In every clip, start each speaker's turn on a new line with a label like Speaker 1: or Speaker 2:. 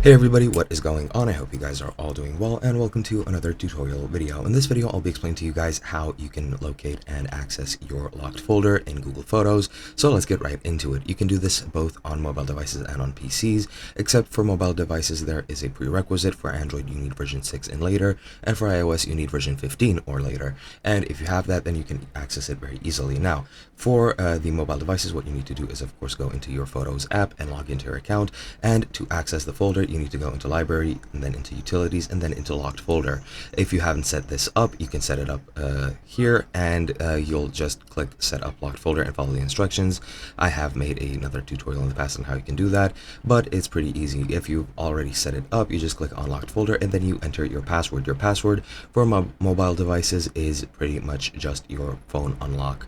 Speaker 1: Hey everybody, what is going on? I hope you guys are all doing well, and welcome to another tutorial video. In this video, I'll be explaining to you guys how you can locate and access your locked folder in Google Photos. So let's get right into it. You can do this both on mobile devices and on PCs, except for mobile devices there is a prerequisite. For Android, you need version 6 and later, and for iOS, you need version 15 or later. And if you have that, then you can access it very easily. Now, for the mobile devices, what you need to do is, of course, go into your Photos app and log into your account. And to access the folder, you need to go into Library, and then into Utilities, and then into Locked Folder. If you haven't set this up, you can set it up here, and you'll just click Set Up Locked Folder and follow the instructions. I have made another tutorial in the past on how you can do that, but it's pretty easy. If you've already set it up, you just click on Locked Folder, and then you enter your password. Your password for mobile devices is pretty much just your phone unlock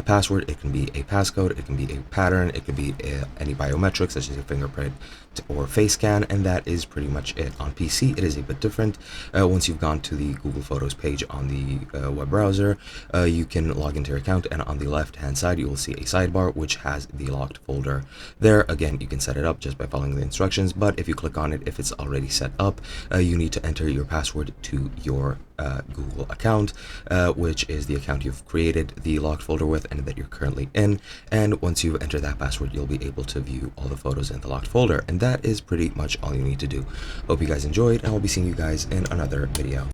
Speaker 1: password. It can be a passcode, it can be a pattern, it could be any biometrics such as a fingerprint or face scan, and that is pretty much it. On PC, it is a bit different. Once you've gone to the Google Photos page on the web browser, you can log into your account, and on the left hand side you will see a sidebar which has the locked folder. There again, you can set it up just by following the instructions, but if you click on it, if it's already set up, you need to enter your password to your Google account, which is the account you've created the locked folder with and that you're currently in. And once you enter that password, you'll be able to view all the photos in the locked folder, and that is pretty much all you need to do. Hope you guys enjoyed, and I'll be seeing you guys in another video.